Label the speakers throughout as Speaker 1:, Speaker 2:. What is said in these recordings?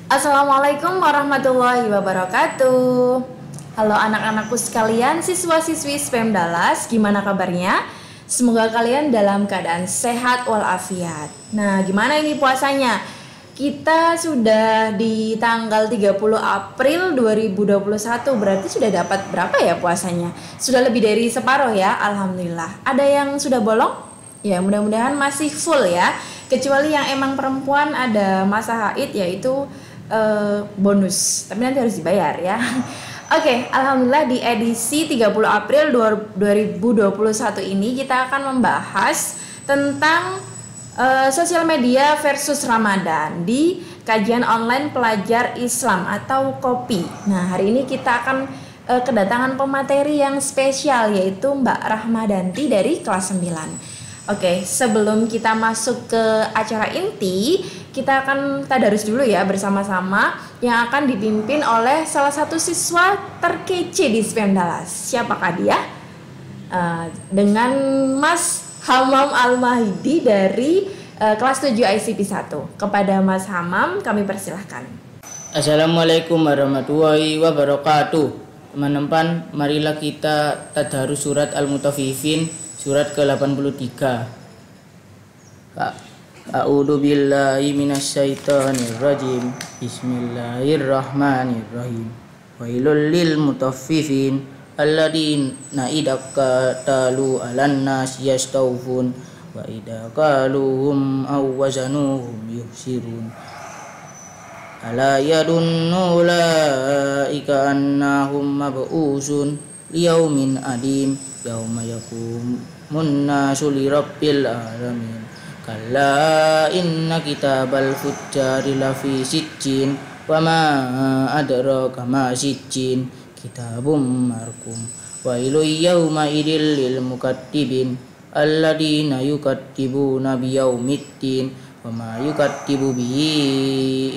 Speaker 1: Assalamualaikum warahmatullahi wabarakatuh. Halo anak-anakku sekalian, siswa-siswi SPEM Dalas, gimana kabarnya? Semoga kalian dalam keadaan sehat walafiat. Nah, gimana ini puasanya? Kita sudah di tanggal 30 April 2021, berarti sudah dapat berapa ya puasanya? Sudah lebih dari separuh ya, alhamdulillah. Ada yang sudah bolong? Ya, mudah-mudahan masih full ya. Kecuali yang emang perempuan ada masa haid, yaitu bonus, tapi nanti harus dibayar ya. Oke, alhamdulillah di edisi 30 April 2021 ini kita akan membahas tentang sosial media versus Ramadan di kajian online pelajar Islam atau KOPI. Nah, hari ini kita akan kedatangan pemateri yang spesial, yaitu Mbak Rahmadanti dari kelas 9. Oke, sebelum kita masuk ke acara inti, kita akan tadarus dulu ya bersama-sama yang akan dipimpin oleh salah satu siswa terkece di SPEM Dalas. Siapakah dia? Dengan Mas Hamam Al-Mahidi dari kelas 7 ICP 1. Kepada Mas Hamam kami persilahkan.
Speaker 2: Assalamualaikum warahmatullahi wabarakatuh. Teman-teman, marilah kita tadarus surat Al-Mutaffifin surat ke-83. A'udzu billahi minasyaitonir rajim. Bismillahirrahmanirrahim. Wailul lil mutaffifin alladzina idza qatalu 'alan nas yastawfun wa idza qaluhum aw wazanuhum yuhsirun. Ala yadunnu ulaika annahum mab'usun liyaumin adim yauma yaqumun nasu lirabbil alamin. Kalla inna kitabal fujjari lafi sijjin wa ma adraka ma sijjin kitabum markum. Wailul yauma idil lil mukattibin alladzina yukattibuna biyaumiddin wa ma yukattibu bihi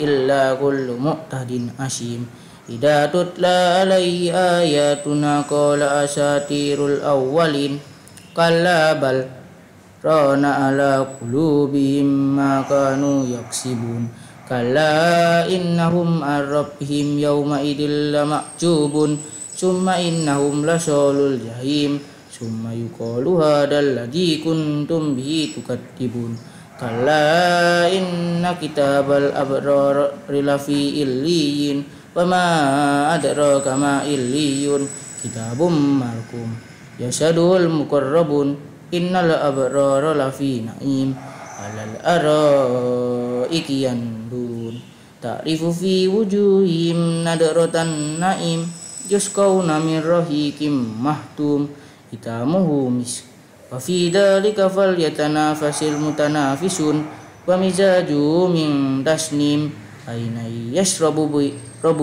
Speaker 2: illa kullu mu'tadin asyim. Idza tutla alaihi ayatuna qala asatirul awwalin kalla bal rana ala qulubihim ma kanu yaksibun. Kalla innahum an rabbihim yawma idil lamahjubun summa innahum lasalul jahim summa yuqalu hadzal ladzi kuntum bihi tukadzibun. Kalla inna kitabal abrar lafi illiyin wa ma adraka ma illiyun kitabum markum yasadul muqarrabun innal abrara lafi na'im alal araiki yandurun ta'rifu fi wujuhim nadratan na'im yusqawna min rahiqim mahtum hitamuhu misk wa fi dzalika falyatanafasil mutanafisun wa mizaju min tasnim aina yashrabu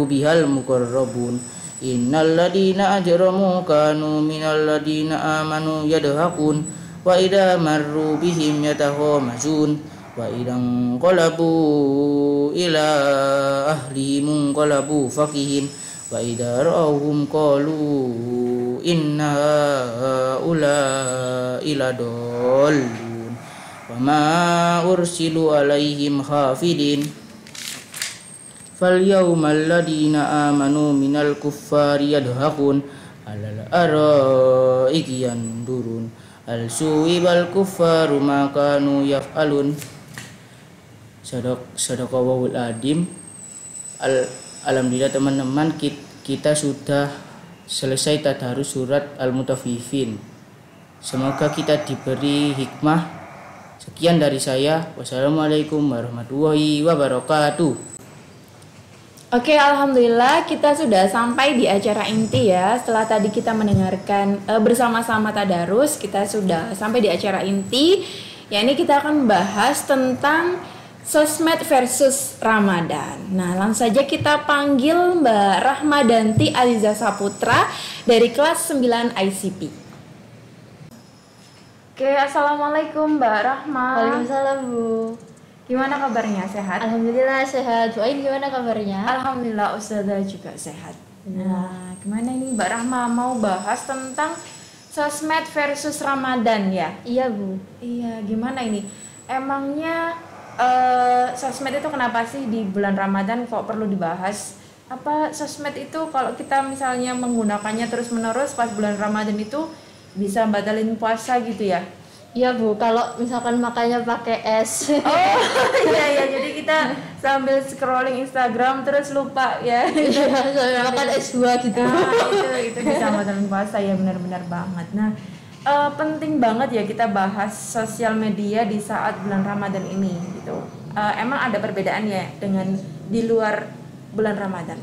Speaker 2: bihal muqarrabun. Innal ladina ajramu kanu minal ladina amanu yadhakun wa idza marru bihim yataghamazun wa idan qalabu ila ahlihim qalabu fakihin wa idza ra'awhum qalu inna ula ila dallun wa ma ursilu alaihim hafidin. Fal yawmal ladina amanu minal kuffari yadhakun alal araiki yandurun al suwibal kuffaru ma kanu yaf'alun. Sadaqallahul adim. Alhamdulillah teman-teman, kita sudah selesai tadarus surat Al-Mutaffifin. Semoga kita diberi hikmah. Sekian dari saya. Wassalamualaikum warahmatullahi wabarakatuh.
Speaker 1: Oke, alhamdulillah kita sudah sampai di acara inti ya. Setelah tadi kita mendengarkan bersama-sama tadarus, kita sudah sampai di acara inti. Ya, ini kita akan bahas tentang sosmed versus Ramadan. Nah, langsung saja kita panggil Mbak Rahmadanti Aliza Saputra dari kelas 9 ICP. Oke, assalamualaikum Mbak Rahma.
Speaker 3: Waalaikumsalam Bu.
Speaker 1: Gimana kabarnya, sehat?
Speaker 3: Alhamdulillah sehat. Bu Ain gimana kabarnya?
Speaker 1: Alhamdulillah Ustazah juga sehat. Nah, gimana ini Mbak Rahma mau bahas tentang sosmed versus Ramadan ya?
Speaker 3: Iya Bu.
Speaker 1: Iya, gimana ini? Emangnya sosmed itu kenapa sih di bulan Ramadan kok perlu dibahas? Apa sosmed itu kalau kita misalnya menggunakannya terus-menerus pas bulan Ramadan itu bisa batalin puasa gitu ya?
Speaker 3: Iya Bu, kalau misalkan makannya pakai es.
Speaker 1: Oh iya iya, jadi kita sambil scrolling Instagram terus lupa ya.
Speaker 3: Iya, soalnya makan es buah gitu.
Speaker 1: Nah, itu bisa batalin puasa ya, benar-benar banget. Nah, penting banget ya kita bahas sosial media di saat bulan Ramadan ini gitu. Emang ada perbedaan ya dengan di luar bulan Ramadan?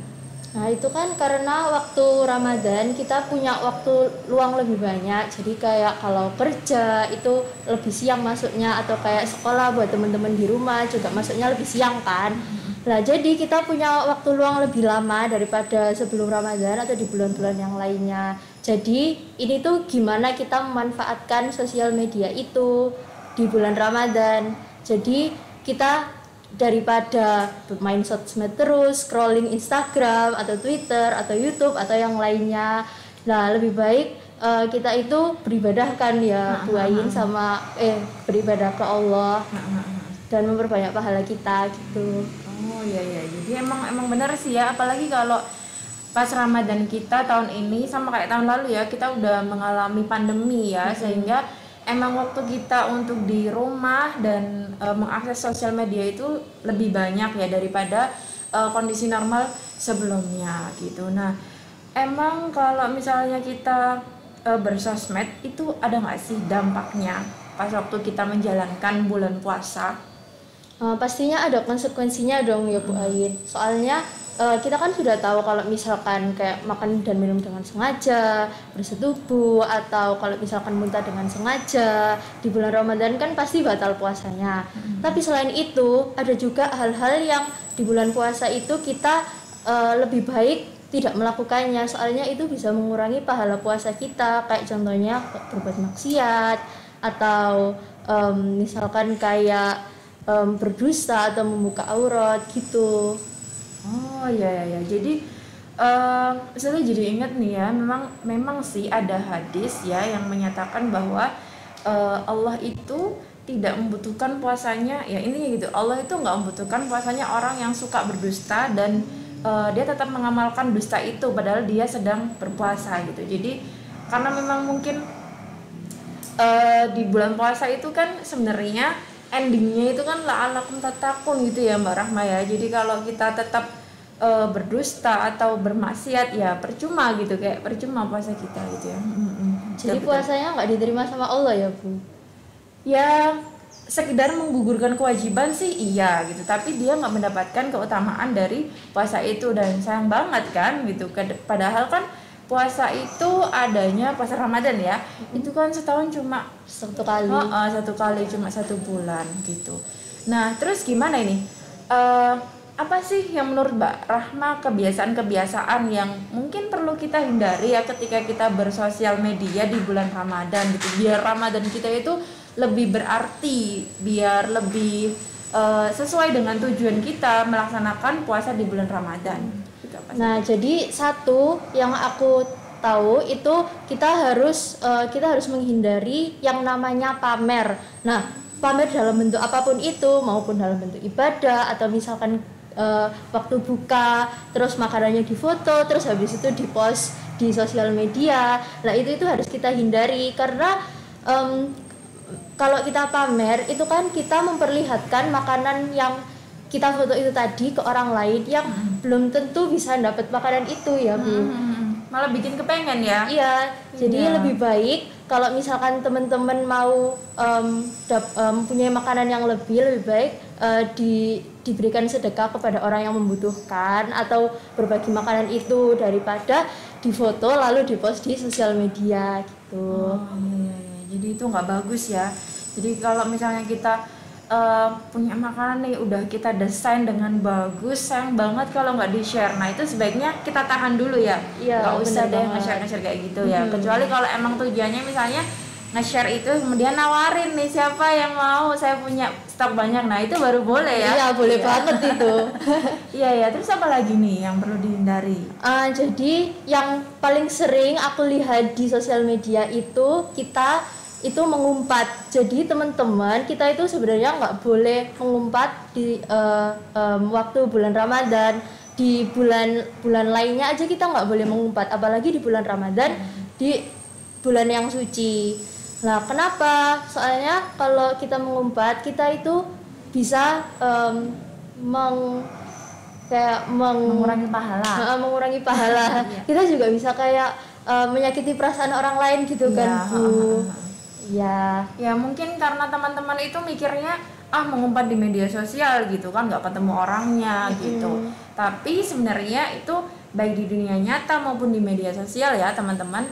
Speaker 3: Nah itu kan karena waktu Ramadan kita punya waktu luang lebih banyak. Jadi kayak kalau kerja itu lebih siang masuknya, atau kayak sekolah buat teman-teman di rumah juga masuknya lebih siang kan. Nah jadi kita punya waktu luang lebih lama daripada sebelum Ramadan atau di bulan-bulan yang lainnya. Jadi ini tuh gimana kita memanfaatkan sosial media itu di bulan Ramadan. Jadi kita daripada bermain sosmed terus, scrolling Instagram atau Twitter atau YouTube atau yang lainnya. Nah, lebih baik kita itu beribadah kan ya, buain sama beribadah ke Allah dan memperbanyak pahala kita gitu.
Speaker 1: Oh iya iya. Jadi emang benar sih ya, apalagi kalau pas Ramadan kita tahun ini sama kayak tahun lalu ya, kita udah mengalami pandemi ya, sehingga emang waktu kita untuk di rumah dan mengakses sosial media itu lebih banyak ya daripada kondisi normal sebelumnya gitu. Nah, emang kalau misalnya kita bersosmed itu ada nggak sih dampaknya pas waktu kita menjalankan bulan puasa?
Speaker 3: Pastinya ada konsekuensinya dong ya Bu Ain. Soalnya kita kan sudah tahu kalau misalkan kayak makan dan minum dengan sengaja, bersetubuh, atau kalau misalkan muntah dengan sengaja di bulan Ramadan kan pasti batal puasanya. Tapi selain itu ada juga hal-hal yang di bulan puasa itu kita lebih baik tidak melakukannya, soalnya itu bisa mengurangi pahala puasa kita. Kayak contohnya berbuat maksiat, atau misalkan kayak berdusta atau membuka aurat gitu.
Speaker 1: Oh iya iya. Jadi saya jadi ingat nih ya, memang sih ada hadis ya yang menyatakan bahwa Allah itu tidak membutuhkan puasanya, ya ini gitu. Allah itu nggak membutuhkan puasanya orang yang suka berdusta dan dia tetap mengamalkan dusta itu padahal dia sedang berpuasa gitu. Jadi karena memang mungkin di bulan puasa itu kan sebenarnya endingnya itu kan la'alakum tattaqun gitu ya Mbak Rahma ya. Jadi kalau kita tetap berdusta atau bermaksiat ya percuma gitu, kayak percuma puasa kita gitu ya.
Speaker 3: Jadi puasanya nggak diterima sama Allah ya Bu?
Speaker 1: Ya sekedar menggugurkan kewajiban sih iya gitu, tapi dia nggak mendapatkan keutamaan dari puasa itu, dan sayang banget kan gitu. Padahal kan puasa itu adanya puasa Ramadan ya, itu kan setahun cuma
Speaker 3: satu kali.
Speaker 1: Satu kali, cuma 1 bulan gitu. Nah terus gimana ini? Apa sih yang menurut Mbak Rahma kebiasaan-kebiasaan yang mungkin perlu kita hindari ya ketika kita bersosial media di bulan Ramadan gitu, biar Ramadan kita itu lebih berarti, biar lebih sesuai dengan tujuan kita melaksanakan puasa di bulan Ramadan.
Speaker 3: Nah, jadi satu yang aku tahu itu kita harus menghindari yang namanya pamer. Nah, pamer dalam bentuk apapun itu, maupun dalam bentuk ibadah atau misalkan waktu buka terus makanannya difoto terus habis itu dipost di sosial media. Nah, itu harus kita hindari karena kalau kita pamer itu kan kita memperlihatkan makanan yang kita foto itu tadi ke orang lain yang belum tentu bisa dapat makanan itu ya Bu.
Speaker 1: Malah bikin kepengen ya.
Speaker 3: Iya, jadi lebih baik kalau misalkan teman-teman mau punya makanan yang lebih baik diberikan sedekah kepada orang yang membutuhkan atau berbagi makanan itu daripada difoto lalu dipost di sosial media gitu.
Speaker 1: Iya. Jadi itu nggak bagus ya. Jadi kalau misalnya kita punya makanan nih udah kita desain dengan bagus, sayang banget kalau nggak di-share. Nah itu sebaiknya kita tahan dulu ya, nggak usah deh nge-share kayak gitu ya. Kecuali kalau emang tujuannya misalnya nge-share itu kemudian nawarin nih siapa yang mau, saya punya stok banyak, nah itu baru boleh ya.
Speaker 3: Iya boleh banget itu.
Speaker 1: Iya. Terus apa lagi nih yang perlu dihindari?
Speaker 3: Jadi yang paling sering aku lihat di sosial media itu kita itu mengumpat. Jadi teman-teman kita itu sebenarnya nggak boleh mengumpat di waktu bulan Ramadan. Di bulan lainnya aja kita nggak boleh mengumpat, apalagi di bulan Ramadan, di bulan yang suci. Nah, kenapa? Soalnya kalau kita mengumpat, kita itu bisa
Speaker 1: mengurangi pahala.
Speaker 3: Mengurangi pahala. Kita juga bisa kayak menyakiti perasaan orang lain gitu kan, Bu. Ya
Speaker 1: Mungkin karena teman-teman itu mikirnya mengumpat di media sosial gitu kan, nggak ketemu orangnya gitu. Tapi sebenarnya itu baik di dunia nyata maupun di media sosial ya teman-teman,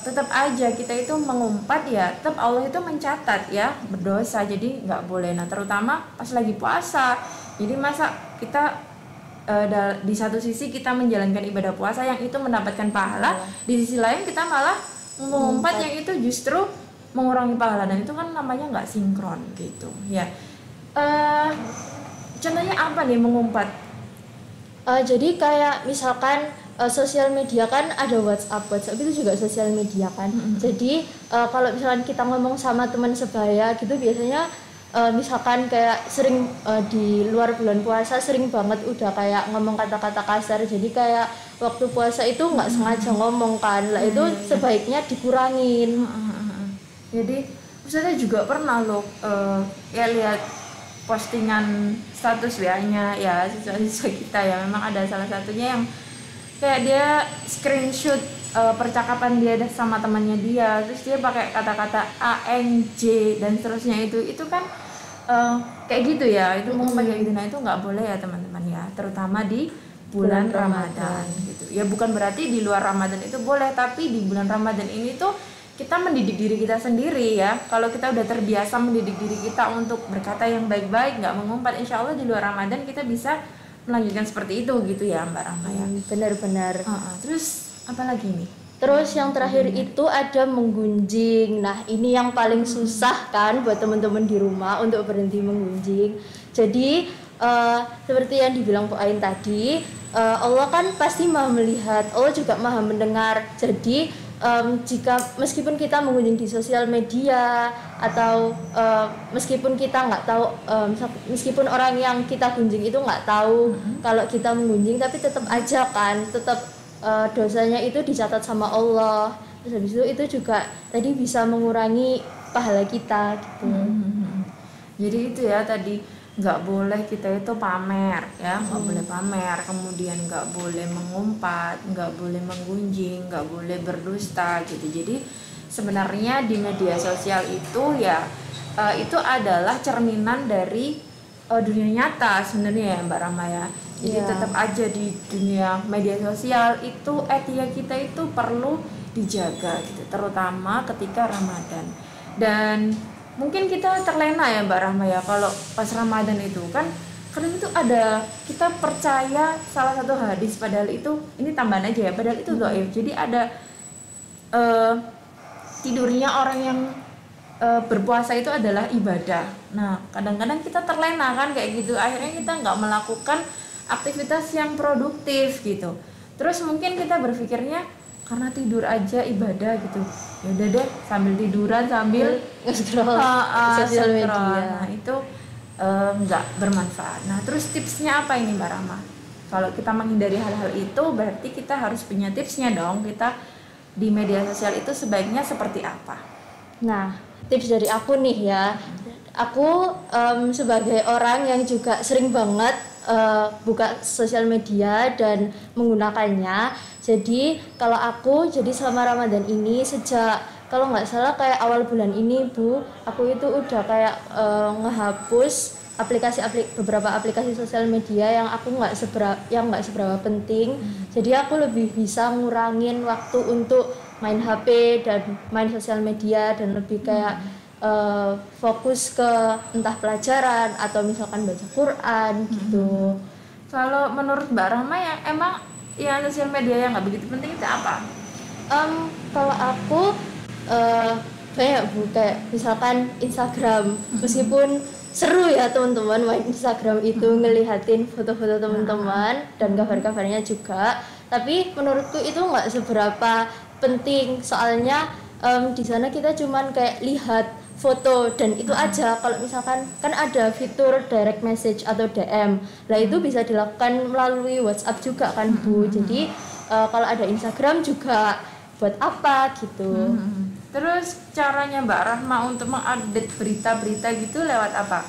Speaker 1: tetap aja kita itu mengumpat ya, tetap Allah itu mencatat ya berdosa, jadi nggak boleh. Nah terutama pas lagi puasa, jadi masa kita di satu sisi kita menjalankan ibadah puasa yang itu mendapatkan pahala, di sisi lain kita malah mengumpat yang itu justru mengurangi pahala, dan itu kan namanya nggak sinkron gitu ya. Contohnya apa nih mengumpat?
Speaker 3: Jadi kayak misalkan sosial media kan ada WhatsApp itu juga sosial media kan. Jadi kalau misalkan kita ngomong sama teman sebaya gitu, biasanya misalkan kayak sering di luar bulan puasa sering banget udah kayak ngomong kata-kata kasar, jadi kayak waktu puasa itu nggak sengaja ngomong kan lah, itu sebaiknya dikurangin.
Speaker 1: Jadi Ustazah juga pernah loh ya lihat postingan status WA-nya ya siswa-siswa kita ya, memang ada salah satunya yang kayak dia screenshot percakapan dia sama temannya dia, terus dia pakai kata-kata ANJ dan seterusnya, itu kan kayak gitu ya, itu mengumpat kayak gitu. Nah itu nggak boleh ya teman-teman ya, terutama di bulan Ramadan gitu ya. Bukan berarti di luar Ramadan itu boleh, tapi di bulan Ramadan ini tuh kita mendidik diri kita sendiri ya. Kalau kita udah terbiasa mendidik diri kita untuk berkata yang baik-baik, nggak mengumpat, insya Allah di luar Ramadan kita bisa melanjutkan seperti itu gitu ya Mbak Rahma ya.
Speaker 3: Benar-benar.
Speaker 1: Terus apa lagi nih?
Speaker 3: Terus yang terakhir itu ada menggunjing. Nah ini yang paling susah kan buat teman-teman di rumah untuk berhenti menggunjing. Jadi seperti yang dibilang Bu Ain tadi, Allah kan pasti maha melihat, Allah juga maha mendengar. Jadi jika meskipun kita mengunjung di sosial media atau meskipun kita nggak tahu, meskipun orang yang kita gunjing itu nggak tahu kalau kita mengunjing, tapi tetap aja kan, tetap dosanya itu dicatat sama Allah. Terus habis itu juga tadi bisa mengurangi pahala kita gitu.
Speaker 1: Jadi itu ya tadi, nggak boleh kita itu pamer ya, nggak boleh pamer, kemudian nggak boleh mengumpat, nggak boleh menggunjing, nggak boleh berdusta gitu. Jadi sebenarnya di media sosial itu ya itu adalah cerminan dari dunia nyata sebenarnya ya Mbak Rahma ya. Jadi tetap aja di dunia media sosial itu etika kita itu perlu dijaga gitu, terutama ketika Ramadan. Dan mungkin kita terlena ya Mbak Rahma ya, kalau pas Ramadan itu kan kadang itu ada, kita percaya salah satu hadis, padahal itu, ini tambahan aja ya, padahal itu dhaif. Jadi ada tidurnya orang yang berpuasa itu adalah ibadah. Nah kadang-kadang kita terlena kan kayak gitu, akhirnya kita nggak melakukan aktivitas yang produktif gitu. Terus mungkin kita berpikirnya karena tidur aja ibadah gitu, ya udah deh sambil tiduran sambil
Speaker 3: nge-scroll sosial media.
Speaker 1: Nah itu nggak bermanfaat. Nah terus tipsnya apa ini Mbak Rahma? Kalau kita menghindari hal-hal itu berarti kita harus punya tipsnya dong. Kita di media sosial itu sebaiknya seperti apa?
Speaker 3: Nah tips dari aku nih ya, aku sebagai orang yang juga sering banget buka sosial media dan menggunakannya. Jadi kalau aku, jadi selama Ramadan ini sejak kalau nggak salah kayak awal bulan ini Bu, aku itu udah kayak ngehapus beberapa aplikasi sosial media yang aku nggak seberapa penting. Jadi aku lebih bisa ngurangin waktu untuk main HP dan main sosial media, dan lebih kayak fokus ke entah pelajaran atau misalkan baca Quran gitu.
Speaker 1: Kalau menurut Mbak Rahma yang emang yang sosial media yang nggak begitu penting itu apa?
Speaker 3: Kalau aku banyak Bu, kayak misalkan Instagram, meskipun seru ya teman-teman main Instagram itu, ngelihatin foto-foto teman-teman dan kabar-kabarnya juga, tapi menurutku itu nggak seberapa penting. Soalnya di sana kita cuman kayak lihat foto dan itu aja. Kalau misalkan kan ada fitur direct message atau DM, lah itu bisa dilakukan melalui WhatsApp juga kan Bu. Jadi kalau ada Instagram juga buat apa gitu.
Speaker 1: Terus caranya Mbak Rahma untuk mengupdate berita-berita gitu lewat apa?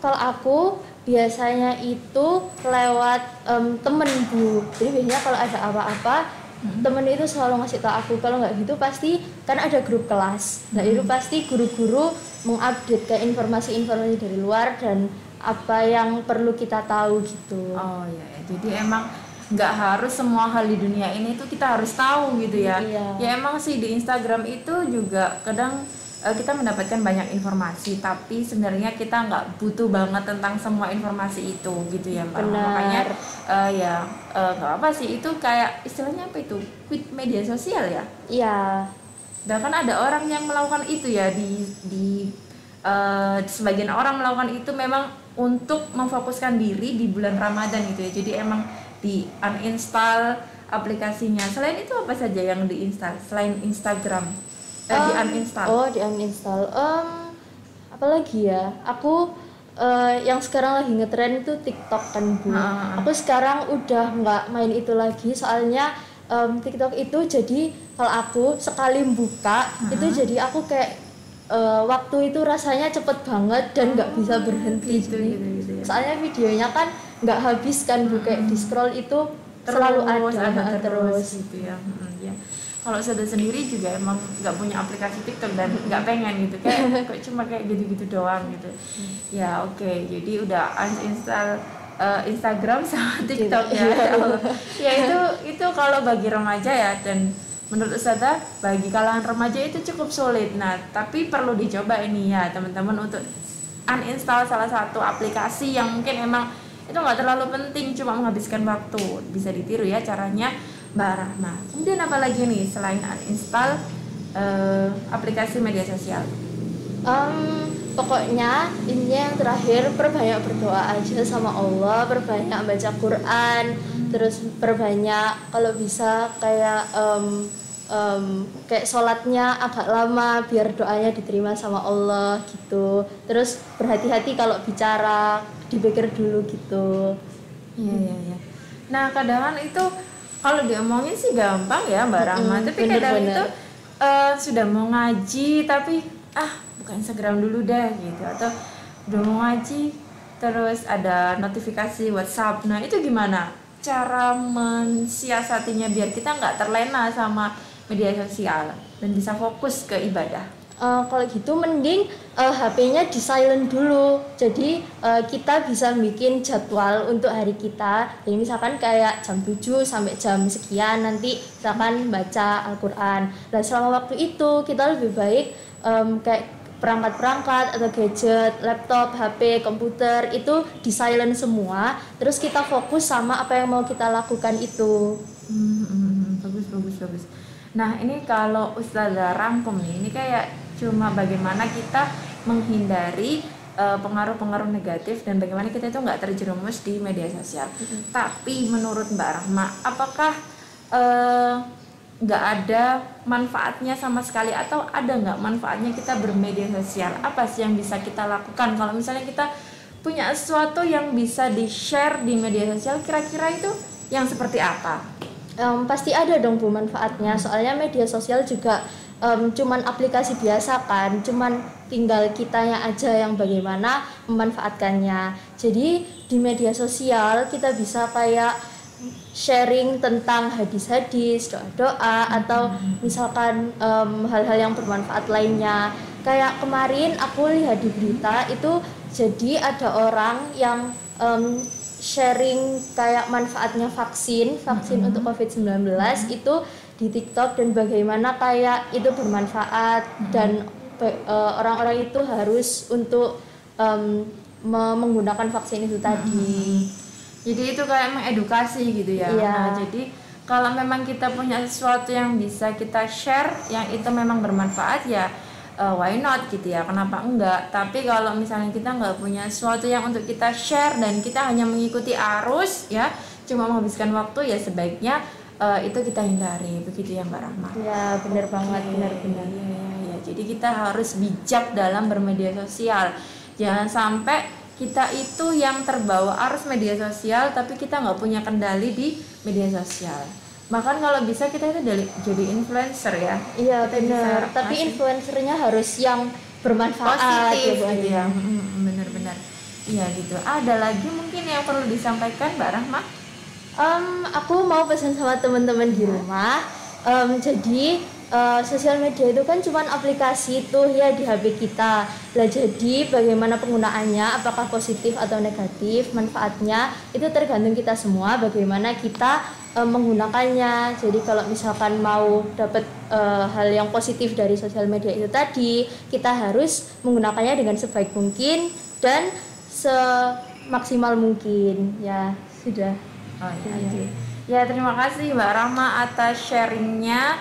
Speaker 3: Kalau aku biasanya itu lewat temen Bu. Jadi biasanya kalau ada apa-apa temen itu selalu ngasih tau aku. Kalau nggak gitu pasti kan ada grup kelas. Nah itu pasti guru-guru mengupdate kayak informasi-informasi dari luar dan apa yang perlu kita tahu gitu.
Speaker 1: Oh ya, jadi emang nggak harus semua hal di dunia ini tuh kita harus tahu gitu ya.
Speaker 3: Iya.
Speaker 1: Ya emang sih di Instagram itu juga kadang kita mendapatkan banyak informasi, tapi sebenarnya kita nggak butuh banget tentang semua informasi itu gitu ya Mbak.
Speaker 3: Benar.
Speaker 1: Makanya nggak apa sih, itu kayak istilahnya apa itu, quit media sosial ya.
Speaker 3: Iya.
Speaker 1: Bahkan ada orang yang melakukan itu ya di sebagian orang melakukan itu memang untuk memfokuskan diri di bulan Ramadan gitu ya. Jadi emang di uninstall aplikasinya. Selain itu apa saja yang diinstal selain Instagram? Di uninstall.
Speaker 3: Oh, di uninstall. Apalagi ya? Aku yang sekarang lagi ngetren itu TikTok kan Bu. Aku sekarang udah nggak main itu lagi soalnya TikTok itu jadi kalau aku sekali buka itu jadi aku kayak waktu itu rasanya cepet banget dan nggak bisa berhenti
Speaker 1: gitu ya.
Speaker 3: Soalnya videonya kan nggak habis kan Bu, kayak di scroll itu selalu ada terus
Speaker 1: gitu ya. Ya. Kalau saya sendiri juga emang nggak punya aplikasi TikTok dan nggak pengen gitu, kayak cuma kayak gitu-gitu doang gitu. Ya oke. Jadi udah uninstall Instagram sama TikTok ya. Ya itu kalau bagi remaja ya, dan menurut saya bagi kalangan remaja itu cukup sulit. Nah tapi perlu dicoba ini ya teman-teman untuk uninstall salah satu aplikasi yang mungkin emang itu nggak terlalu penting, cuma menghabiskan waktu. Bisa ditiru ya caranya Mbak Rahma. Kemudian apa lagi nih selain uninstall aplikasi media sosial?
Speaker 3: Pokoknya ini yang terakhir, perbanyak berdoa aja sama Allah, perbanyak baca Quran, terus perbanyak kalau bisa kayak kayak sholatnya agak lama biar doanya diterima sama Allah gitu. Terus berhati-hati kalau bicara, dipikir dulu gitu.
Speaker 1: Iya. Nah kadang itu kalau diomongin sih gampang ya Mbak Rahma, tapi kadang itu sudah mau ngaji tapi buka Instagram dulu deh gitu, atau udah mau ngaji terus ada notifikasi WhatsApp. Nah itu gimana cara mensiasatinya biar kita nggak terlena sama media sosial dan bisa fokus ke ibadah?
Speaker 3: Kalau gitu mending HP-nya di silent dulu. Jadi kita bisa bikin jadwal untuk hari kita. Jadi misalkan kayak jam 7 sampai jam sekian nanti misalkan baca Al-Qur'an. Nah, selama waktu itu kita lebih baik kayak perangkat-perangkat atau gadget, laptop, HP, komputer itu di silent semua. Terus kita fokus sama apa yang mau kita lakukan itu.
Speaker 1: Bagus. Nah ini kalau Ustazah rangkum nih, ini kayak cuma bagaimana kita menghindari pengaruh-pengaruh negatif dan bagaimana kita itu nggak terjerumus di media sosial. Tapi menurut Mbak Rahma, apakah nggak ada manfaatnya sama sekali, atau ada nggak manfaatnya kita bermedia sosial? Apa sih yang bisa kita lakukan kalau misalnya kita punya sesuatu yang bisa di-share di media sosial? Kira-kira itu yang seperti apa?
Speaker 3: Pasti ada dong Bu manfaatnya, soalnya media sosial juga cuman aplikasi biasa kan, cuman tinggal kitanya aja yang bagaimana memanfaatkannya. Jadi di media sosial kita bisa kayak sharing tentang hadis-hadis, doa-doa, atau misalkan hal-hal yang bermanfaat lainnya. Kayak kemarin aku lihat di berita itu, jadi ada orang yang sharing kayak manfaatnya vaksin untuk COVID-19 itu di TikTok, dan bagaimana kayak itu bermanfaat dan orang-orang itu harus untuk menggunakan vaksin itu tadi.
Speaker 1: Jadi itu kayak mengedukasi gitu ya.
Speaker 3: Iya.
Speaker 1: Nah, jadi kalau memang kita punya sesuatu yang bisa kita share yang itu memang bermanfaat ya why not gitu ya, kenapa enggak. Tapi kalau misalnya kita nggak punya sesuatu yang untuk kita share dan kita hanya mengikuti arus ya, cuma menghabiskan waktu, ya sebaiknya itu kita hindari, begitu ya Mbak Rahma.
Speaker 3: Ya, benar banget, benar-benar.
Speaker 1: Ya, jadi kita harus bijak dalam bermedia sosial. Jangan sampai kita itu yang terbawa arus media sosial tapi kita nggak punya kendali di media sosial. Bahkan kalau bisa kita itu jadi influencer ya.
Speaker 3: Iya,
Speaker 1: Kita
Speaker 3: benar.
Speaker 1: bisa
Speaker 3: Tapi
Speaker 1: ngasih
Speaker 3: influencernya harus yang bermanfaat
Speaker 1: positif
Speaker 3: Bu
Speaker 1: gitu
Speaker 3: Adi.
Speaker 1: ya. Benar-benar. Iya gitu. Ada lagi mungkin yang perlu disampaikan Mbak Rahma?
Speaker 3: Aku mau pesan sama teman-teman di rumah. Jadi sosial media itu kan cuma aplikasi tuh ya di HP kita. Lah jadi bagaimana penggunaannya, apakah positif atau negatif, manfaatnya itu tergantung kita semua. Bagaimana kita menggunakannya. Jadi kalau misalkan mau dapat hal yang positif dari sosial media itu tadi, kita harus menggunakannya dengan sebaik mungkin dan semaksimal mungkin. Ya sudah.
Speaker 1: Oh iya. Ya terima kasih Mbak Rahma atas sharingnya.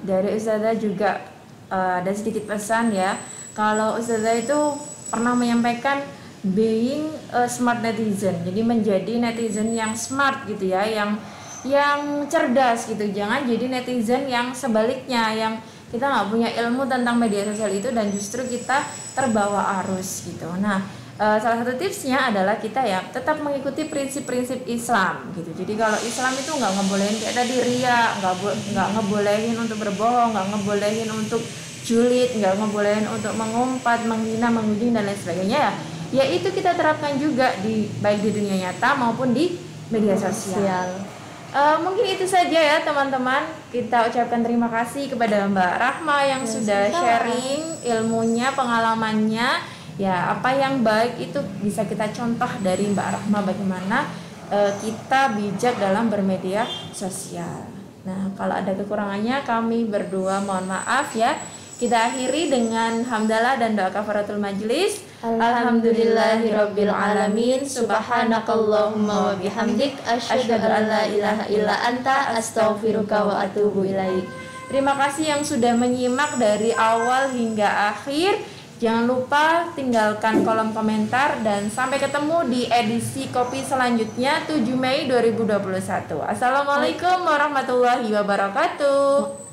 Speaker 1: Dari Ustazah juga ada sedikit pesan ya. Kalau Ustazah itu pernah menyampaikan being a smart netizen, jadi menjadi netizen yang smart gitu ya, yang cerdas gitu. Jangan jadi netizen yang sebaliknya, yang kita nggak punya ilmu tentang media sosial itu dan justru kita terbawa arus gitu. Nah, salah satu tipsnya adalah kita ya tetap mengikuti prinsip-prinsip Islam gitu. Jadi kalau Islam itu nggak ngebolehin kayak tadi ria, nggak ngebolehin untuk berbohong, nggak ngebolehin untuk julid, nggak ngebolehin untuk mengumpat, menghina, menguji dan lain sebagainya ya. Ya itu kita terapkan juga baik di dunia nyata maupun di media sosial. Mungkin itu saja ya teman-teman. Kita ucapkan terima kasih kepada Mbak Rahma yang sudah sharing ilmunya, pengalamannya. Ya, apa yang baik itu bisa kita contoh dari Mbak Rahma bagaimana kita bijak dalam bermedia sosial. Nah, kalau ada kekurangannya kami berdua mohon maaf ya. Kita akhiri dengan hamdalah dan doa kafaratul majlis. Alhamdulillahirabbil alamin. Subhanakallahumma wa bihamdik asyhadu an la ilaha illa anta astaghfiruka wa atubu ilaik. Terima kasih yang sudah menyimak dari awal hingga akhir. Jangan lupa tinggalkan kolom komentar dan sampai ketemu di edisi Kopi selanjutnya 7 Mei 2021. Assalamualaikum warahmatullahi wabarakatuh.